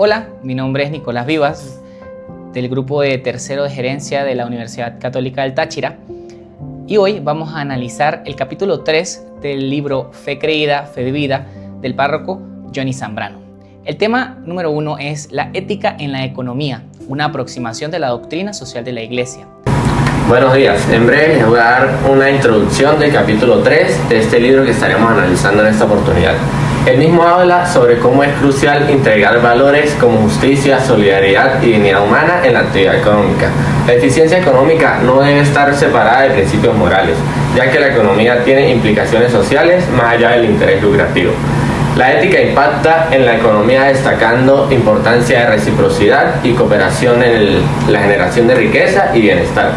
Hola, mi nombre es Nicolás Vivas, del grupo de tercero de gerencia de la Universidad Católica del Táchira, y hoy vamos a analizar el capítulo 3 del libro Fe Creída, Fe Vivida del párroco Johnny Zambrano. El tema número 1 es la ética en la economía, una aproximación de la doctrina social de la Iglesia. Buenos días, en breve les voy a dar una introducción del capítulo 3 de este libro que estaremos analizando en esta oportunidad. El mismo habla sobre cómo es crucial integrar valores como justicia, solidaridad y dignidad humana en la actividad económica. La eficiencia económica no debe estar separada de principios morales, ya que la economía tiene implicaciones sociales más allá del interés lucrativo. La ética impacta en la economía destacando importancia de reciprocidad y cooperación en la generación de riqueza y bienestar.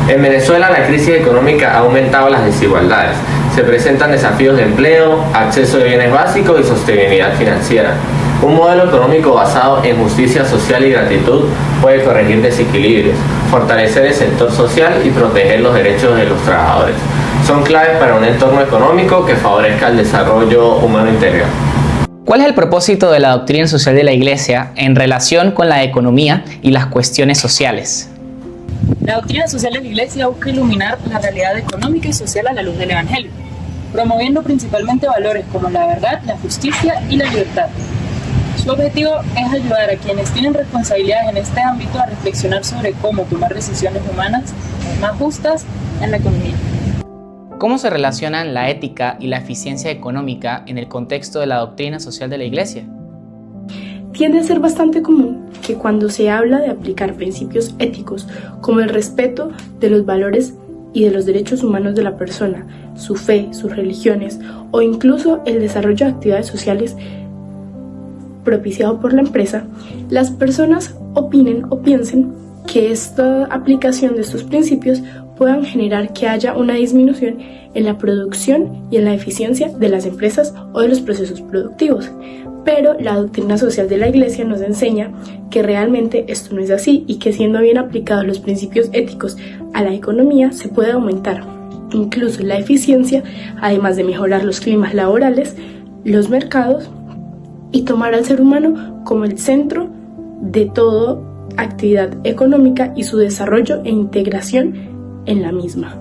En Venezuela la crisis económica ha aumentado las desigualdades. Se presentan desafíos de empleo, acceso de bienes básicos y sostenibilidad financiera. Un modelo económico basado en justicia social y gratitud puede corregir desequilibrios, fortalecer el sector social y proteger los derechos de los trabajadores. Son claves para un entorno económico que favorezca el desarrollo humano integral. ¿Cuál es el propósito de la doctrina social de la Iglesia en relación con la economía y las cuestiones sociales? La doctrina social de la Iglesia busca iluminar la realidad económica y social a la luz del Evangelio, promoviendo principalmente valores como la verdad, la justicia y la libertad. Su objetivo es ayudar a quienes tienen responsabilidades en este ámbito a reflexionar sobre cómo tomar decisiones humanas más justas en la economía. ¿Cómo se relacionan la ética y la eficiencia económica en el contexto de la doctrina social de la Iglesia? Tiende a ser bastante común que cuando se habla de aplicar principios éticos como el respeto de los valores y de los derechos humanos de la persona, su fe, sus religiones o incluso el desarrollo de actividades sociales propiciado por la empresa, las personas opinen o piensen que esta aplicación de estos principios puedan generar que haya una disminución en la producción y en la eficiencia de las empresas o de los procesos productivos. Pero la doctrina social de la Iglesia nos enseña que realmente esto no es así y que siendo bien aplicados los principios éticos a la economía se puede aumentar incluso la eficiencia, además de mejorar los climas laborales, los mercados y tomar al ser humano como el centro de toda actividad económica y su desarrollo e integración en la misma.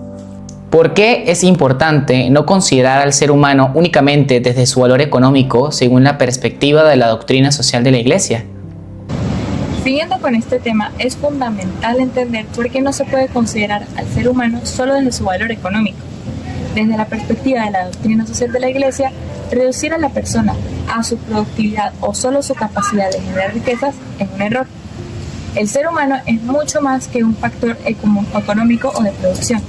¿Por qué es importante no considerar al ser humano únicamente desde su valor económico según la perspectiva de la doctrina social de la Iglesia? Siguiendo con este tema, es fundamental entender por qué no se puede considerar al ser humano solo desde su valor económico. Desde la perspectiva de la doctrina social de la Iglesia, reducir a la persona a su productividad o solo su capacidad de generar riquezas es un error. El ser humano es mucho más que un factor económico o de producción.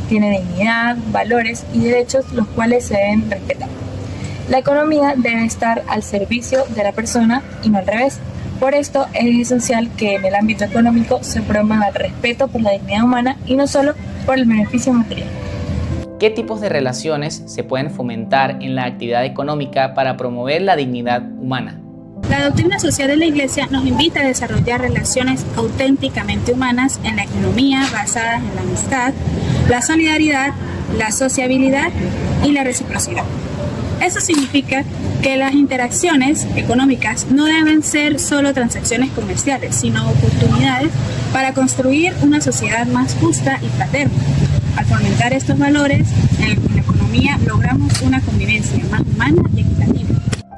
Tiene dignidad, valores y derechos los cuales se deben respetar. La economía debe estar al servicio de la persona y no al revés. Por esto es esencial que en el ámbito económico se promueva el respeto por la dignidad humana y no solo por el beneficio material. ¿Qué tipos de relaciones se pueden fomentar en la actividad económica para promover la dignidad humana? La doctrina social de la Iglesia nos invita a desarrollar relaciones auténticamente humanas en la economía basadas en la amistad, la solidaridad, la sociabilidad y la reciprocidad. Eso significa que las interacciones económicas no deben ser solo transacciones comerciales, sino oportunidades para construir una sociedad más justa y fraterna. Al fomentar estos valores, en la economía logramos una convivencia más humana y equitativa.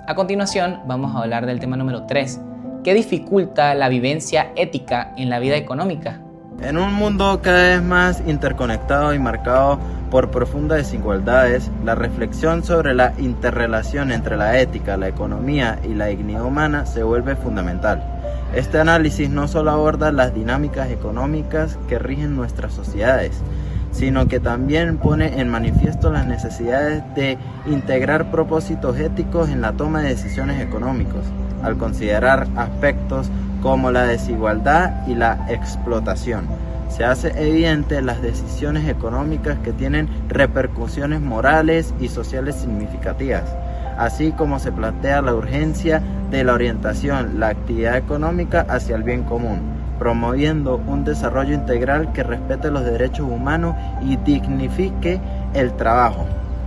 A continuación, vamos a hablar del tema número 3. ¿Qué dificulta la vivencia ética en la vida económica? En un mundo cada vez más interconectado y marcado por profundas desigualdades, la reflexión sobre la interrelación entre la ética, la economía y la dignidad humana se vuelve fundamental. Este análisis no solo aborda las dinámicas económicas que rigen nuestras sociedades, sino que también pone en manifiesto las necesidades de integrar propósitos éticos en la toma de decisiones económicas, al considerar aspectos como la desigualdad y la explotación. Se hace evidente las decisiones económicas que tienen repercusiones morales y sociales significativas, así como se plantea la urgencia de la orientación, la actividad económica hacia el bien común, promoviendo un desarrollo integral que respete los derechos humanos y dignifique el trabajo.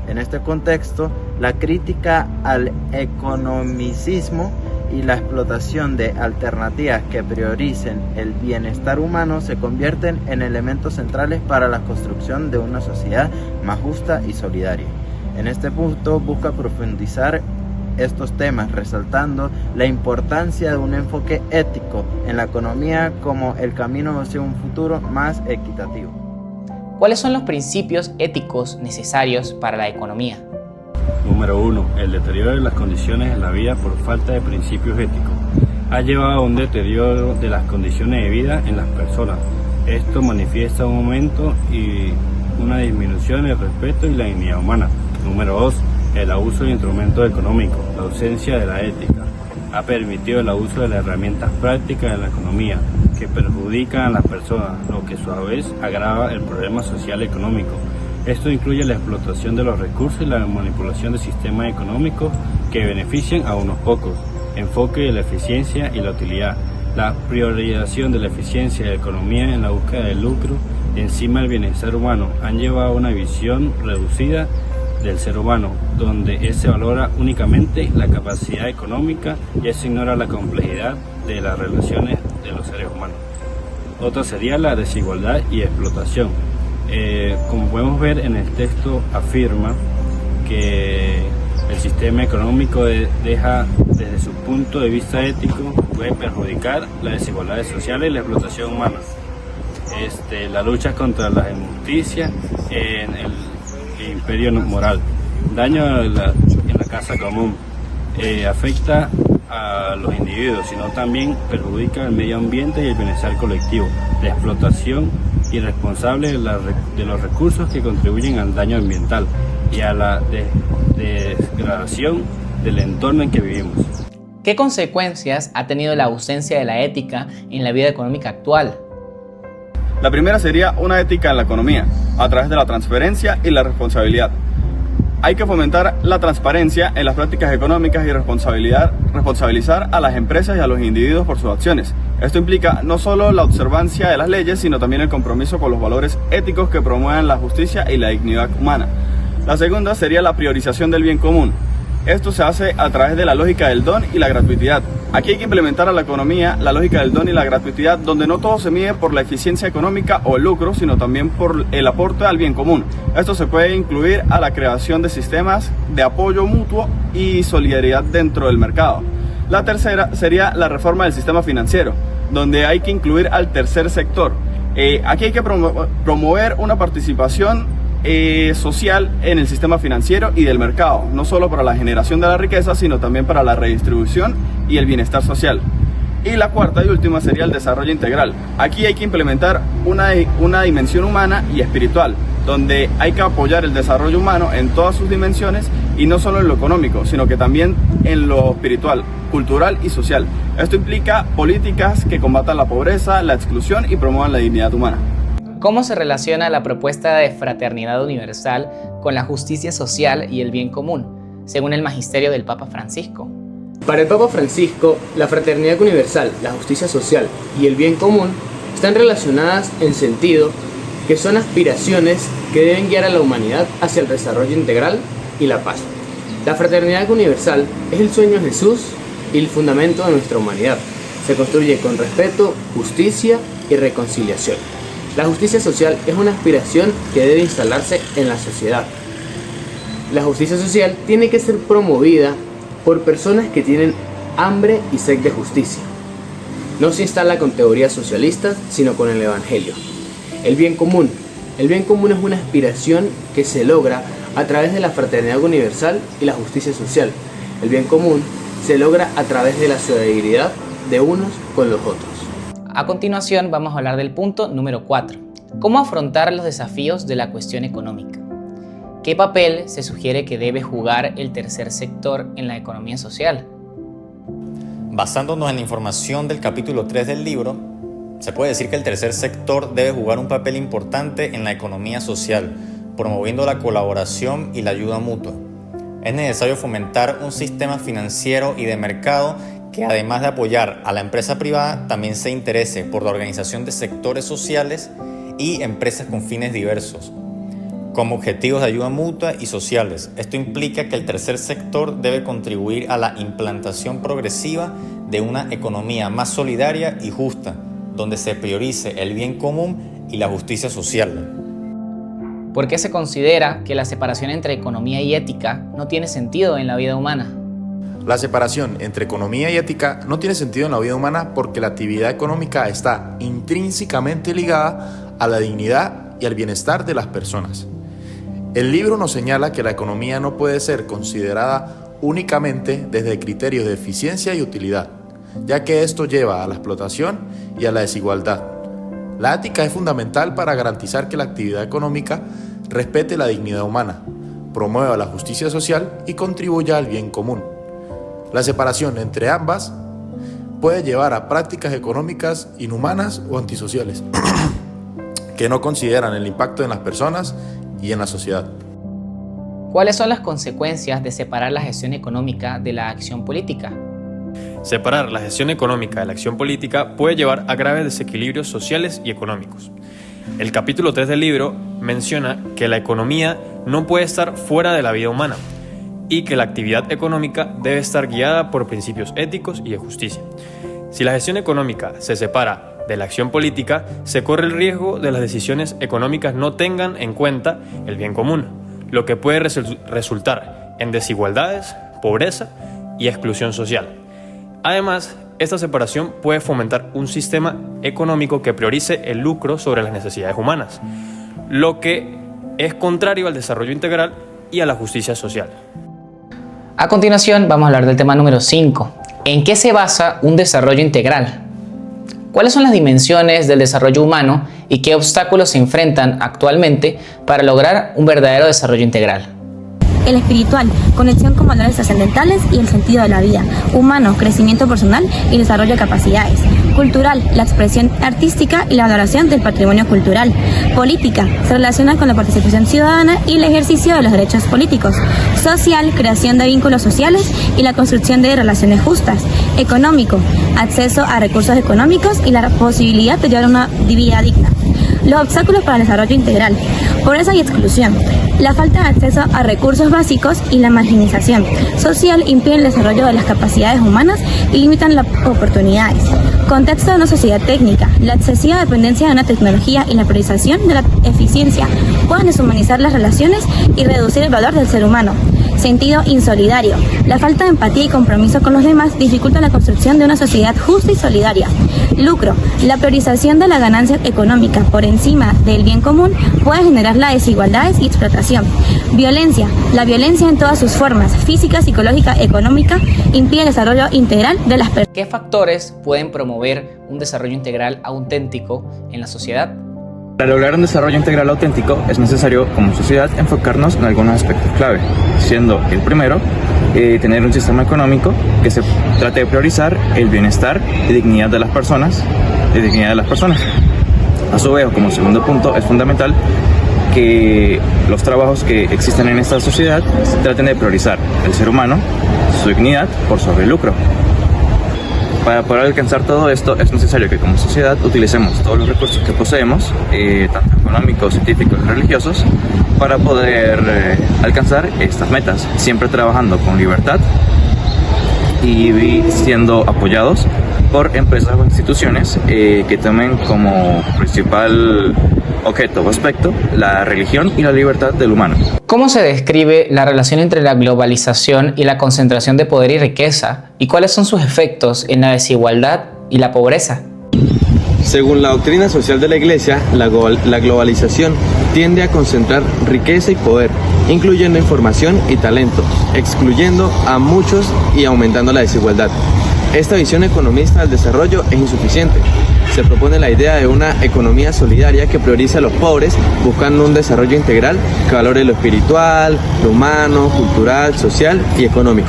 En este contexto, la crítica al economicismo y la explotación de alternativas que prioricen el bienestar humano se convierten en elementos centrales para la construcción de una sociedad más justa y solidaria. En este punto busca profundizar estos temas, resaltando la importancia de un enfoque ético en la economía como el camino hacia un futuro más equitativo. ¿Cuáles son los principios éticos necesarios para la economía? Número 1. El deterioro de las condiciones de la vida por falta de principios éticos ha llevado a un deterioro de las condiciones de vida en las personas. Esto manifiesta un aumento y una disminución del respeto y la dignidad humana. Número 2. El abuso de instrumentos económicos, la ausencia de la ética, ha permitido el abuso de las herramientas prácticas de la economía que perjudican a las personas, lo que a su vez agrava el problema social y económico. Esto incluye la explotación de los recursos y la manipulación de sistemas económicos que benefician a unos pocos, enfoque de la eficiencia y la utilidad, la priorización de la eficiencia de la economía en la búsqueda del lucro encima del bienestar humano han llevado a una visión reducida del ser humano, donde se valora únicamente la capacidad económica y se ignora la complejidad de las relaciones de los seres humanos. Otra sería la desigualdad y explotación. Como podemos ver en el texto, afirma que el sistema económico deja, desde su punto de vista ético, puede perjudicar las desigualdades sociales y la explotación humana. La lucha contra la injusticia en el imperio moral, daño en la casa común, afecta a los individuos, sino también perjudica el medio ambiente y el bienestar colectivo, la explotación irresponsable de los recursos que contribuyen al daño ambiental y a la degradación del entorno en que vivimos. ¿Qué consecuencias ha tenido la ausencia de la ética en la vida económica actual? La primera sería una ética en la economía, a través de la transparencia y la responsabilidad. Hay que fomentar la transparencia en las prácticas económicas y responsabilizar a las empresas y a los individuos por sus acciones. Esto implica no solo la observancia de las leyes, sino también el compromiso con los valores éticos que promuevan la justicia y la dignidad humana. La segunda sería la priorización del bien común. Esto se hace a través de la lógica del don y la gratuidad. Aquí hay que implementar a la economía la lógica del don y la gratuidad, donde no todo se mide por la eficiencia económica o el lucro, sino también por el aporte al bien común. Esto se puede incluir a la creación de sistemas de apoyo mutuo y solidaridad dentro del mercado. La tercera sería la reforma del sistema financiero, donde hay que incluir al tercer sector. Aquí hay que promover una participación social en el sistema financiero y del mercado, no solo para la generación de la riqueza, sino también para la redistribución y el bienestar social. Y la cuarta y última sería el desarrollo integral. Aquí hay que implementar una dimensión humana y espiritual, donde hay que apoyar el desarrollo humano en todas sus dimensiones y no solo en lo económico, sino que también en lo espiritual, cultural y social. Esto implica políticas que combatan la pobreza, la exclusión y promuevan la dignidad humana. ¿Cómo se relaciona la propuesta de fraternidad universal con la justicia social y el bien común, según el magisterio del Papa Francisco? Para el Papa Francisco, la fraternidad universal, la justicia social y el bien común están relacionadas en sentido que son aspiraciones que deben guiar a la humanidad hacia el desarrollo integral y la paz. La fraternidad universal es el sueño de Jesús y el fundamento de nuestra humanidad. Se construye con respeto, justicia y reconciliación. La justicia social es una aspiración que debe instalarse en la sociedad. La justicia social tiene que ser promovida por personas que tienen hambre y sed de justicia. No se instala con teorías socialistas, sino con el Evangelio. El bien común. El bien común es una aspiración que se logra a través de la fraternidad universal y la justicia social. El bien común se logra a través de la solidaridad de unos con los otros. A continuación vamos a hablar del punto número 4. ¿Cómo afrontar los desafíos de la cuestión económica? ¿Qué papel se sugiere que debe jugar el tercer sector en la economía social? Basándonos en la información del capítulo 3 del libro, se puede decir que el tercer sector debe jugar un papel importante en la economía social, promoviendo la colaboración y la ayuda mutua. Es necesario fomentar un sistema financiero y de mercado que, además de apoyar a la empresa privada, también se interese por la organización de sectores sociales y empresas con fines diversos. como objetivos de ayuda mutua y sociales. Esto implica que el tercer sector debe contribuir a la implantación progresiva de una economía más solidaria y justa, donde se priorice el bien común y la justicia social. ¿Por qué se considera que la separación entre economía y ética no tiene sentido en la vida humana? La separación entre economía y ética no tiene sentido en la vida humana porque la actividad económica está intrínsecamente ligada a la dignidad y al bienestar de las personas. El libro nos señala que la economía no puede ser considerada únicamente desde criterios de eficiencia y utilidad, ya que esto lleva a la explotación y a la desigualdad. La ética es fundamental para garantizar que la actividad económica respete la dignidad humana, promueva la justicia social y contribuya al bien común. La separación entre ambas puede llevar a prácticas económicas inhumanas o antisociales, que no consideran el impacto en las personas y en la sociedad. ¿Cuáles son las consecuencias de separar la gestión económica de la acción política? Separar la gestión económica de la acción política puede llevar a graves desequilibrios sociales y económicos. El capítulo 3 del libro menciona que la economía no puede estar fuera de la vida humana y que la actividad económica debe estar guiada por principios éticos y de justicia. Si la gestión económica se separa de la acción política, se corre el riesgo de las decisiones económicas no tengan en cuenta el bien común, lo que puede resultar en desigualdades, pobreza y exclusión social. Además, esta separación puede fomentar un sistema económico que priorice el lucro sobre las necesidades humanas, lo que es contrario al desarrollo integral y a la justicia social. A continuación vamos a hablar del tema número 5. ¿En qué se basa un desarrollo integral? ¿Cuáles son las dimensiones del desarrollo humano y qué obstáculos se enfrentan actualmente para lograr un verdadero desarrollo integral? El espiritual, conexión con valores trascendentales y el sentido de la vida. Humano, crecimiento personal y desarrollo de capacidades. Cultural, la expresión artística y la valoración del patrimonio cultural. Política, se relaciona con la participación ciudadana y el ejercicio de los derechos políticos. Social, creación de vínculos sociales y la construcción de relaciones justas. Económico, acceso a recursos económicos y la posibilidad de llevar una vida digna. Los obstáculos para el desarrollo integral. Pobreza y exclusión. La falta de acceso a recursos básicos y la marginización social impiden el desarrollo de las capacidades humanas y limitan las oportunidades. Contexto de una sociedad técnica. La excesiva dependencia de una tecnología y la priorización de la eficiencia pueden deshumanizar las relaciones y reducir el valor del ser humano. Sentido insolidario. La falta de empatía y compromiso con los demás dificulta la construcción de una sociedad justa y solidaria. Lucro. La priorización de la ganancia económica por encima del bien común puede generar las desigualdades y explotación. Violencia. La violencia en todas sus formas, física, psicológica, económica, impide el desarrollo integral de las personas. ¿Qué factores pueden promover un desarrollo integral auténtico en la sociedad? Para lograr un desarrollo integral auténtico es necesario, como sociedad, enfocarnos en algunos aspectos clave, siendo el primero, tener un sistema económico que se trate de priorizar el bienestar y dignidad de las personas, A su vez, como segundo punto, es fundamental que los trabajos que existen en esta sociedad se traten de priorizar el ser humano, su dignidad, por sobre el lucro. Para poder alcanzar todo esto es necesario que como sociedad utilicemos todos los recursos que poseemos, tanto económicos, científicos y religiosos, para poder alcanzar estas metas, siempre trabajando con libertad y siendo apoyados por empresas o instituciones que tomen como principal objeto o aspecto la religión y la libertad del humano. ¿Cómo se describe la relación entre la globalización y la concentración de poder y riqueza? ¿Y cuáles son sus efectos en la desigualdad y la pobreza? Según la doctrina social de la Iglesia, la globalización tiende a concentrar riqueza y poder, incluyendo información y talento, excluyendo a muchos y aumentando la desigualdad. Esta visión economista del desarrollo es insuficiente. Se propone la idea de una economía solidaria que priorice a los pobres, buscando un desarrollo integral que valore lo espiritual, lo humano, cultural, social y económico.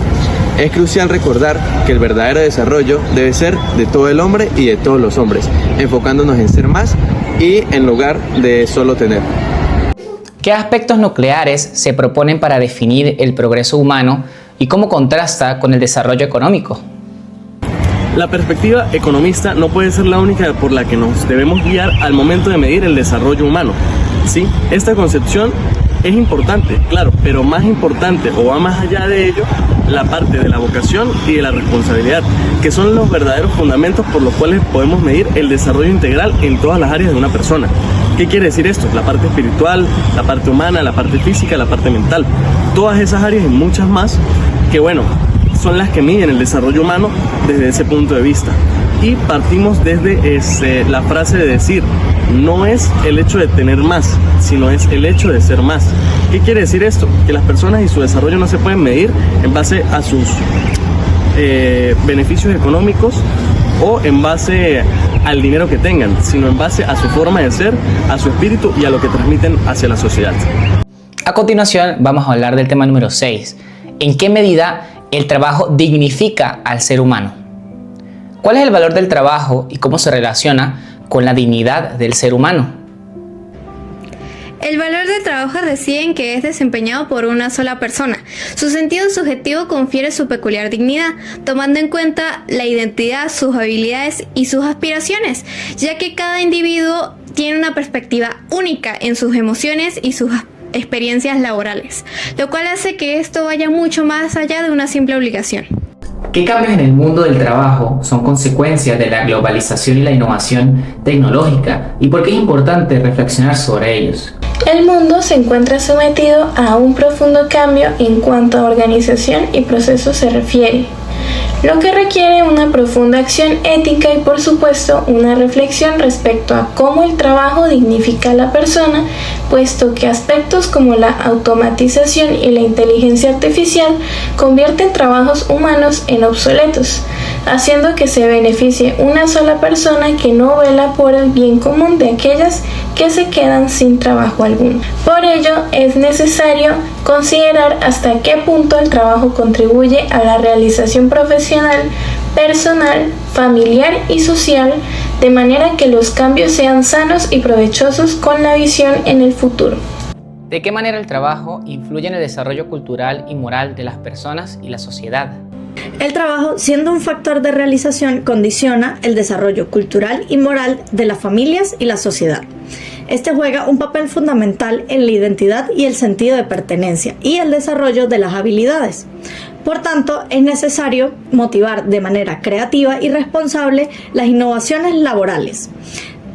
Es crucial recordar que el verdadero desarrollo debe ser de todo el hombre y de todos los hombres, enfocándonos en ser más y en lugar de solo tener. ¿Qué aspectos nucleares se proponen para definir el progreso humano y cómo contrasta con el desarrollo económico? La perspectiva economista no puede ser la única por la que nos debemos guiar al momento de medir el desarrollo humano. Sí, esta concepción es importante, claro, pero más importante o va más allá de ello la parte de la vocación y de la responsabilidad, que son los verdaderos fundamentos por los cuales podemos medir el desarrollo integral en todas las áreas de una persona. ¿Qué quiere decir esto? La parte espiritual, la parte humana, la parte física, la parte mental. Todas esas áreas y muchas más que, bueno, son las que miden el desarrollo humano desde ese punto de vista. Y partimos desde la frase de decir, no es el hecho de tener más, sino es el hecho de ser más. ¿Qué quiere decir esto? Que las personas y su desarrollo no se pueden medir en base a sus beneficios económicos o en base al dinero que tengan, sino en base a su forma de ser, a su espíritu y a lo que transmiten hacia la sociedad. A continuación vamos a hablar del tema número 6. ¿En qué medida el trabajo dignifica al ser humano? ¿Cuál es el valor del trabajo y cómo se relaciona con la dignidad del ser humano? El valor del trabajo reside en que es desempeñado por una sola persona. Su sentido subjetivo confiere su peculiar dignidad, tomando en cuenta la identidad, sus habilidades y sus aspiraciones, ya que cada individuo tiene una perspectiva única en sus emociones y sus experiencias laborales, lo cual hace que esto vaya mucho más allá de una simple obligación. ¿Qué cambios en el mundo del trabajo son consecuencias de la globalización y la innovación tecnológica? ¿Y por qué es importante reflexionar sobre ellos? El mundo se encuentra sometido a un profundo cambio en cuanto a organización y procesos se refiere, lo que requiere una profunda acción ética y por supuesto una reflexión respecto a cómo el trabajo dignifica a la persona, puesto que aspectos como la automatización y la inteligencia artificial convierten trabajos humanos en obsoletos, haciendo que se beneficie una sola persona que no vela por el bien común de aquellas que se quedan sin trabajo alguno. Por ello, es necesario considerar hasta qué punto el trabajo contribuye a la realización profesional, personal, familiar y social, de manera que los cambios sean sanos y provechosos con la visión en el futuro. ¿De qué manera el trabajo influye en el desarrollo cultural y moral de las personas y la sociedad? El trabajo, siendo un factor de realización, condiciona el desarrollo cultural y moral de las familias y la sociedad. Este juega un papel fundamental en la identidad y el sentido de pertenencia y el desarrollo de las habilidades. Por tanto, es necesario motivar de manera creativa y responsable las innovaciones laborales,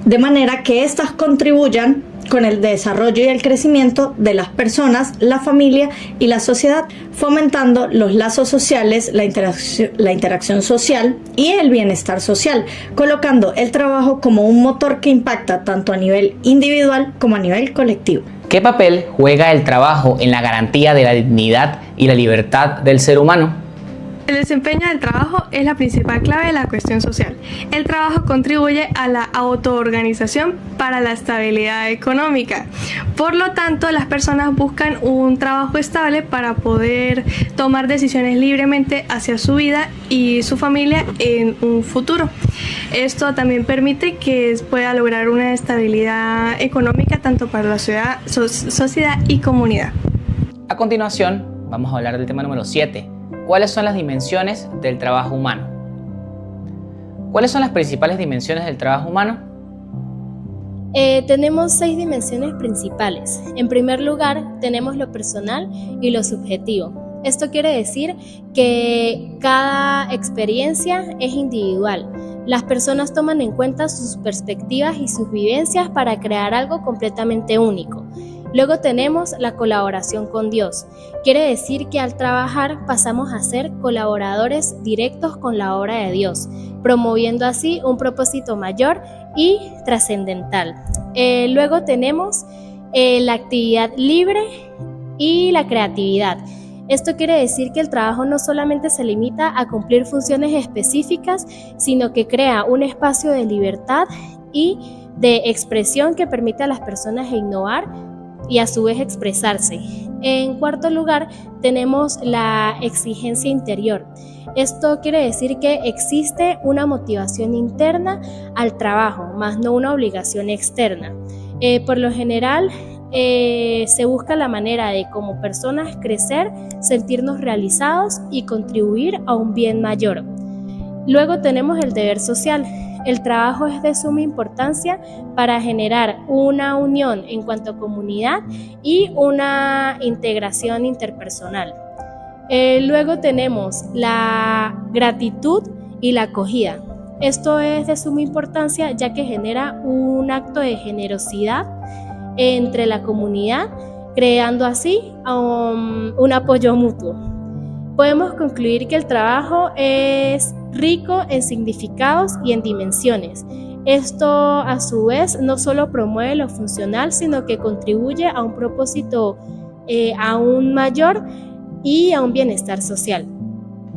de manera que éstas contribuyan con el desarrollo y el crecimiento de las personas, la familia y la sociedad, fomentando los lazos sociales, la interacción social y el bienestar social, colocando el trabajo como un motor que impacta tanto a nivel individual como a nivel colectivo. ¿Qué papel juega el trabajo en la garantía de la dignidad y la libertad del ser humano? El desempeño del trabajo es la principal clave de la cuestión social. El trabajo contribuye a la autoorganización para la estabilidad económica. Por lo tanto, las personas buscan un trabajo estable para poder tomar decisiones libremente hacia su vida y su familia en un futuro. Esto también permite que pueda lograr una estabilidad económica tanto para la sociedad y comunidad. A continuación, vamos a hablar del tema número 7. ¿Cuáles son las dimensiones del trabajo humano? ¿Cuáles son las principales dimensiones del trabajo humano? Tenemos 6 dimensiones principales. En primer lugar, tenemos lo personal y lo subjetivo. Esto quiere decir que cada experiencia es individual. Las personas toman en cuenta sus perspectivas y sus vivencias para crear algo completamente único. Luego tenemos la colaboración con Dios. Quiere decir que al trabajar pasamos a ser colaboradores directos con la obra de Dios, promoviendo así un propósito mayor y trascendental. Luego tenemos la actividad libre y la creatividad. Esto quiere decir que el trabajo no solamente se limita a cumplir funciones específicas, sino que crea un espacio de libertad y de expresión que permite a las personas innovar y a su vez expresarse. En cuarto lugar, tenemos la exigencia interior. Esto quiere decir que existe una motivación interna al trabajo, más no una obligación externa. Por lo general, se busca la manera de como personas crecer, sentirnos realizados y contribuir a un bien mayor. Luego tenemos el deber social. El trabajo es de suma importancia para generar una unión en cuanto a comunidad y una integración interpersonal. Luego tenemos la gratitud y la acogida. Esto es de suma importancia ya que genera un acto de generosidad entre la comunidad, creando así un apoyo mutuo. Podemos concluir que el trabajo es rico en significados y en dimensiones. Esto, a su vez, no solo promueve lo funcional, sino que contribuye a un propósito aún mayor y a un bienestar social.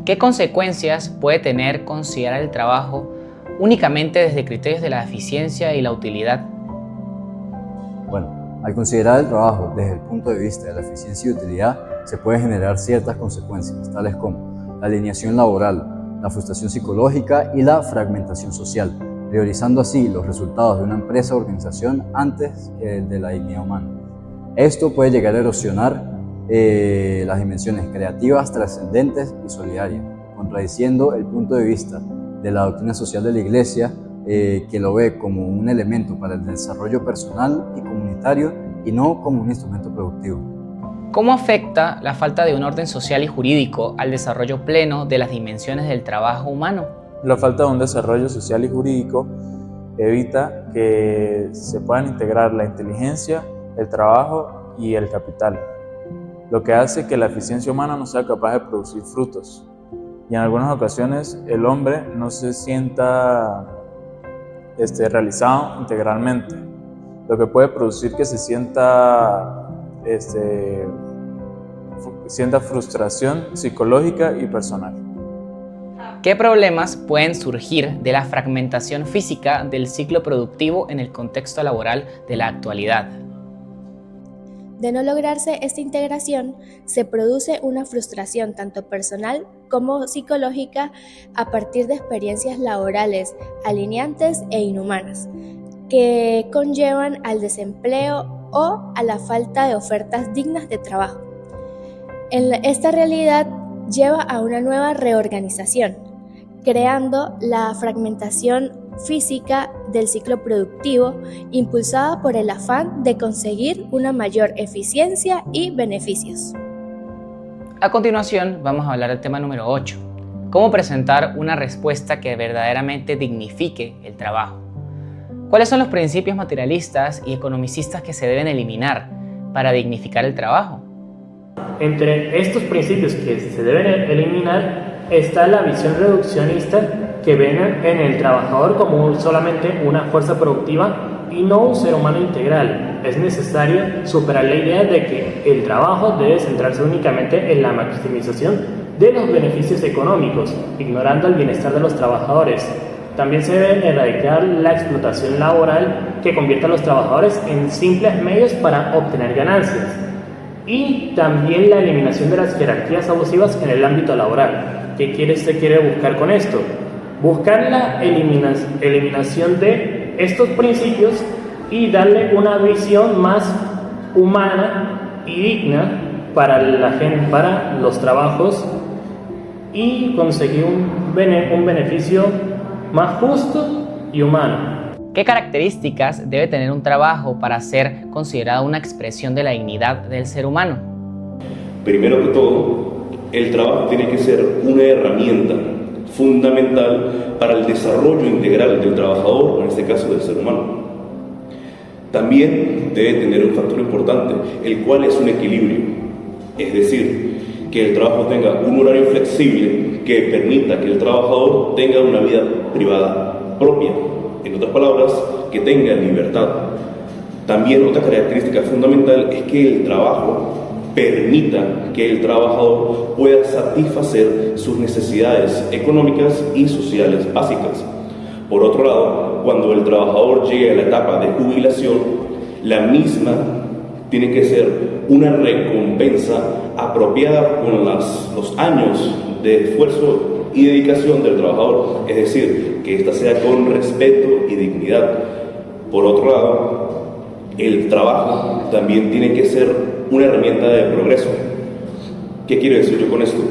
¿Qué consecuencias puede tener considerar el trabajo únicamente desde criterios de la eficiencia y la utilidad? Bueno, al considerar el trabajo desde el punto de vista de la eficiencia y utilidad, se pueden generar ciertas consecuencias, tales como la alineación laboral, la frustración psicológica y la fragmentación social, priorizando así los resultados de una empresa o organización antes que el de la dignidad humana. Esto puede llegar a erosionar las dimensiones creativas, trascendentes y solidarias, contradiciendo el punto de vista de la doctrina social de la Iglesia, que lo ve como un elemento para el desarrollo personal y comunitario y no como un instrumento productivo. ¿Cómo afecta la falta de un orden social y jurídico al desarrollo pleno de las dimensiones del trabajo humano? La falta de un desarrollo social y jurídico evita que se puedan integrar la inteligencia, el trabajo y el capital, lo que hace que la eficiencia humana no sea capaz de producir frutos. Y en algunas ocasiones el hombre no se sienta realizado integralmente, lo que puede producir que se sienta frustración psicológica y personal. ¿Qué problemas pueden surgir de la fragmentación física del ciclo productivo en el contexto laboral de la actualidad? De no lograrse esta integración, se produce una frustración tanto personal como psicológica a partir de experiencias laborales alienantes e inhumanas, que conllevan al desempleo o a la falta de ofertas dignas de trabajo. Esta realidad lleva a una nueva reorganización, creando la fragmentación física del ciclo productivo, impulsada por el afán de conseguir una mayor eficiencia y beneficios. A continuación vamos a hablar del tema número 8, cómo presentar una respuesta que verdaderamente dignifique el trabajo. ¿Cuáles son los principios materialistas y economicistas que se deben eliminar para dignificar el trabajo? Entre estos principios que se deben eliminar está la visión reduccionista que ven en el trabajador como solamente una fuerza productiva y no un ser humano integral. Es necesario superar la idea de que el trabajo debe centrarse únicamente en la maximización de los beneficios económicos, ignorando el bienestar de los trabajadores. También se debe erradicar la explotación laboral que convierte a los trabajadores en simples medios para obtener ganancias. Y también la eliminación de las jerarquías abusivas en el ámbito laboral. ¿Qué se quiere buscar con esto? Buscar la eliminación de estos principios y darle una visión más humana y digna para la gente, para los trabajos, y conseguir un beneficio más justo y humano. ¿Qué características debe tener un trabajo para ser considerado una expresión de la dignidad del ser humano? Primero que todo, el trabajo tiene que ser una herramienta fundamental para el desarrollo integral del trabajador, en este caso del ser humano. También debe tener un factor importante, el cual es un equilibrio, es decir, que el trabajo tenga un horario flexible que permita que el trabajador tenga una vida privada propia. En otras palabras, que tenga libertad. También otra característica fundamental es que el trabajo permita que el trabajador pueda satisfacer sus necesidades económicas y sociales básicas. Por otro lado, cuando el trabajador llegue a la etapa de jubilación, la misma tiene que ser una recompensa apropiada con los años de esfuerzo y dedicación del trabajador, es decir, que ésta sea con respeto y dignidad. Por otro lado, el trabajo también tiene que ser una herramienta de progreso. ¿Qué quiero decir yo con esto?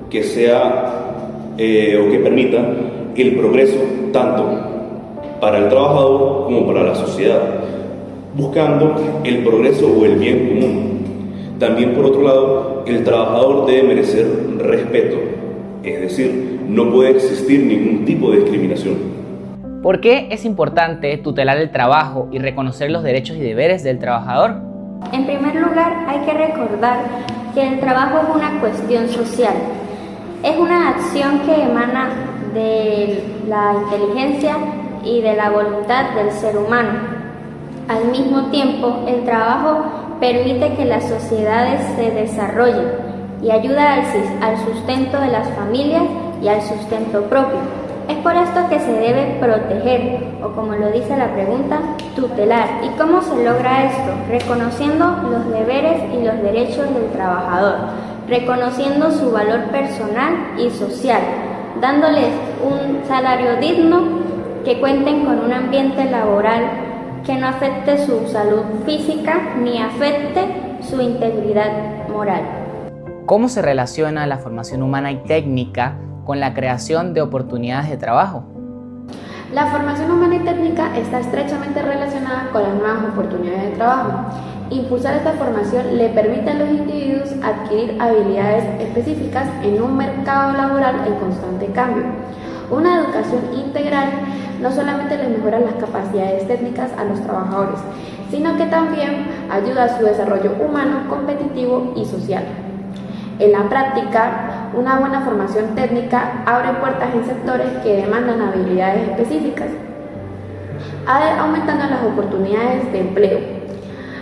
Que sea o que permita el progreso tanto para el trabajador como para la sociedad, buscando el progreso o el bien común. También, por otro lado, el trabajador debe merecer respeto, es decir, no puede existir ningún tipo de discriminación. ¿Por qué es importante tutelar el trabajo y reconocer los derechos y deberes del trabajador? En primer lugar, hay que recordar que el trabajo es una cuestión social. Es una acción que emana de la inteligencia y de la voluntad del ser humano. Al mismo tiempo, el trabajo permite que las sociedades se desarrollen y ayuda al sustento de las familias y al sustento propio. Es por esto que se debe proteger, o como lo dice la pregunta, tutelar. ¿Y cómo se logra esto? Reconociendo los deberes y los derechos del trabajador, reconociendo su valor personal y social, dándoles un salario digno, que cuenten con un ambiente laboral que no afecte su salud física ni afecte su integridad moral. ¿Cómo se relaciona la formación humana y técnica con la creación de oportunidades de trabajo? La formación humana y técnica está estrechamente relacionada con las nuevas oportunidades de trabajo. Impulsar esta formación le permite a los individuos adquirir habilidades específicas en un mercado laboral en constante cambio. Una educación integral no solamente les mejora las capacidades técnicas a los trabajadores, sino que también ayuda a su desarrollo humano, competitivo y social. En la práctica, una buena formación técnica abre puertas en sectores que demandan habilidades específicas, aumentando las oportunidades de empleo.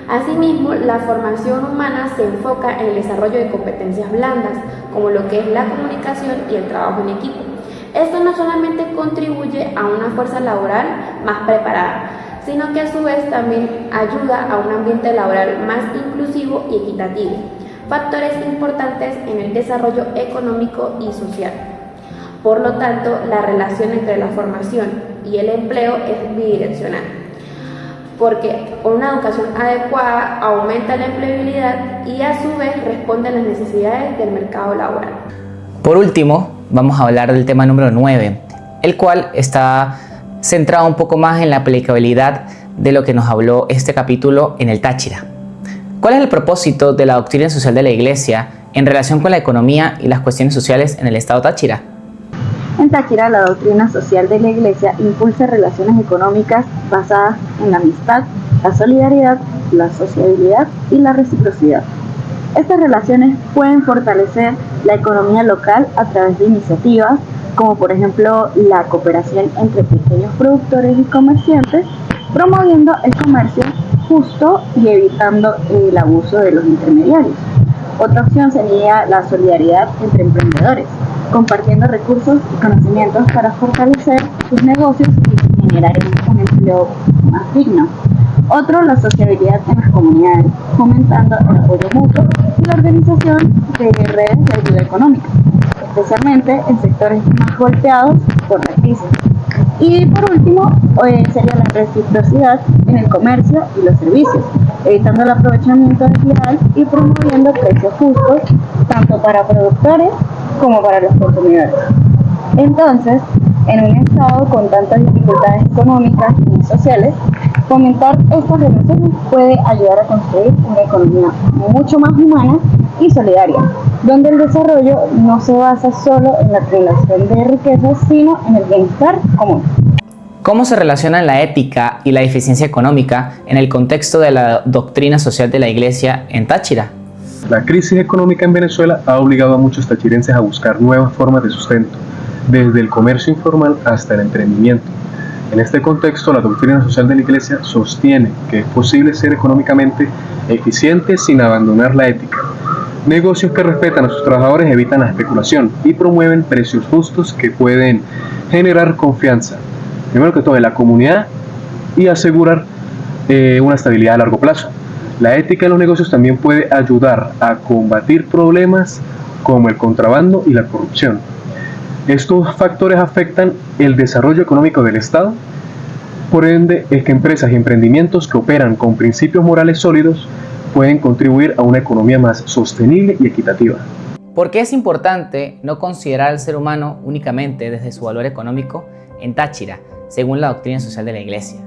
Asimismo, la formación humana se enfoca en el desarrollo de competencias blandas, como lo que es la comunicación y el trabajo en equipo. Esto no solamente contribuye a una fuerza laboral más preparada, sino que a su vez también ayuda a un ambiente laboral más inclusivo y equitativo, factores importantes en el desarrollo económico y social. Por lo tanto, la relación entre la formación y el empleo es bidireccional, porque una educación adecuada aumenta la empleabilidad y a su vez responde a las necesidades del mercado laboral. Por último, vamos a hablar del tema número 9, el cual está centrado un poco más en la aplicabilidad de lo que nos habló este capítulo en el Táchira. ¿Cuál es el propósito de la doctrina social de la Iglesia en relación con la economía y las cuestiones sociales en el Estado Táchira? En Táchira, la doctrina social de la Iglesia impulsa relaciones económicas basadas en la amistad, la solidaridad, la sociabilidad y la reciprocidad. Estas relaciones pueden fortalecer la economía local a través de iniciativas como por ejemplo la cooperación entre pequeños productores y comerciantes, promoviendo el comercio justo y evitando el abuso de los intermediarios. Otra opción sería la solidaridad entre emprendedores, compartiendo recursos y conocimientos para fortalecer sus negocios y generar un empleo más digno. Otro, la sociabilidad en las comunidades, fomentando el apoyo mutuo y la organización de redes de ayuda económica, especialmente en sectores más golpeados por la crisis. Y por último, sería la reciprocidad en el comercio y los servicios, evitando el aprovechamiento desleal y promoviendo precios justos tanto para productores como para los consumidores. Entonces, en un estado con tantas dificultades económicas y sociales, fomentar estas relaciones puede ayudar a construir una economía mucho más humana y solidaria, donde el desarrollo no se basa solo en la acumulación de riquezas, sino en el bienestar común. ¿Cómo se relacionan la ética y la eficiencia económica en el contexto de la doctrina social de la Iglesia en Táchira? La crisis económica en Venezuela ha obligado a muchos tachirenses a buscar nuevas formas de sustento, desde el comercio informal hasta el emprendimiento. En este contexto, la doctrina social de la Iglesia sostiene que es posible ser económicamente eficiente sin abandonar la ética. Negocios que respetan a sus trabajadores evitan la especulación y promueven precios justos que pueden generar confianza, primero que todo en la comunidad, y asegurar una estabilidad a largo plazo. La ética en los negocios también puede ayudar a combatir problemas como el contrabando y la corrupción. Estos factores afectan el desarrollo económico del Estado, por ende es que empresas y emprendimientos que operan con principios morales sólidos pueden contribuir a una economía más sostenible y equitativa. ¿Por qué es importante no considerar al ser humano únicamente desde su valor económico en Táchira, según la doctrina social de la Iglesia.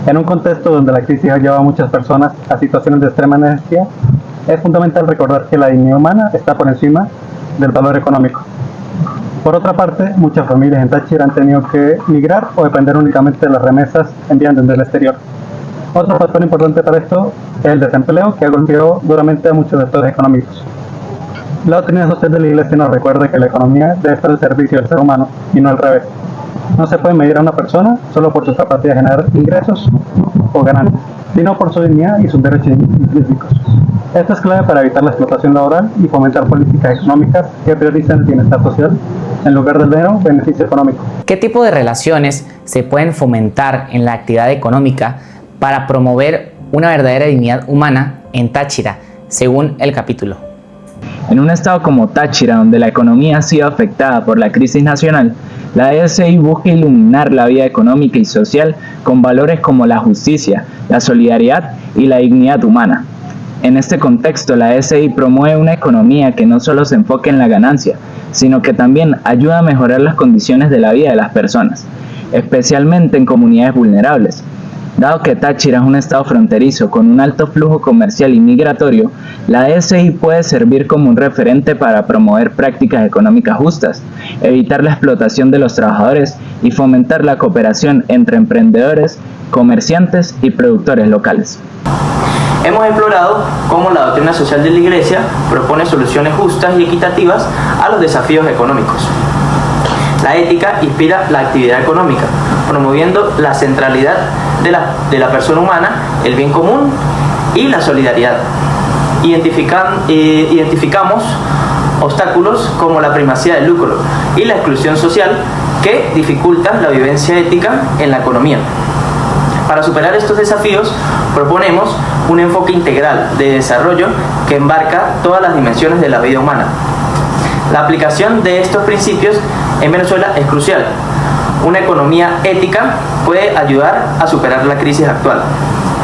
En un contexto donde la crisis ha llevado a muchas personas a situaciones de extrema necesidad, es fundamental recordar que la dignidad humana está por encima del valor económico. Por otra parte, muchas familias en Táchira han tenido que migrar o depender únicamente de las remesas enviadas desde el exterior. Otro factor importante para esto es el desempleo, que ha golpeado duramente a muchos sectores económicos. La doctrina social de la Iglesia nos recuerda que la economía debe estar al servicio del ser humano y no al revés. No se puede medir a una persona solo por su capacidad de generar ingresos o ganancias, sino por su dignidad y sus derechos intrínsecos. Esto es clave para evitar la explotación laboral y fomentar políticas económicas que prioricen el bienestar social en lugar del mero beneficio económico. ¿Qué tipo de relaciones se pueden fomentar en la actividad económica para promover una verdadera dignidad humana en Táchira, según el capítulo? En un estado como Táchira, donde la economía ha sido afectada por la crisis nacional, la ESI busca iluminar la vida económica y social con valores como la justicia, la solidaridad y la dignidad humana. En este contexto, la ESI promueve una economía que no solo se enfoque en la ganancia, sino que también ayuda a mejorar las condiciones de la vida de las personas, especialmente en comunidades vulnerables. Dado que Táchira es un estado fronterizo con un alto flujo comercial y migratorio, la ESI puede servir como un referente para promover prácticas económicas justas, evitar la explotación de los trabajadores y fomentar la cooperación entre emprendedores, comerciantes y productores locales. Hemos explorado cómo la doctrina social de la Iglesia propone soluciones justas y equitativas a los desafíos económicos. La ética inspira la actividad económica, promoviendo la centralidad de la persona humana, el bien común y la solidaridad. Identificamos obstáculos como la primacía del lucro y la exclusión social que dificultan la vivencia ética en la economía. Para superar estos desafíos, proponemos un enfoque integral de desarrollo que embarca todas las dimensiones de la vida humana. La aplicación de estos principios en Venezuela es crucial. Una economía ética puede ayudar a superar la crisis actual.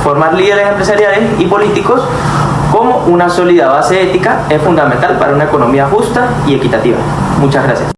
Formar líderes empresariales y políticos como una sólida base ética es fundamental para una economía justa y equitativa. Muchas gracias.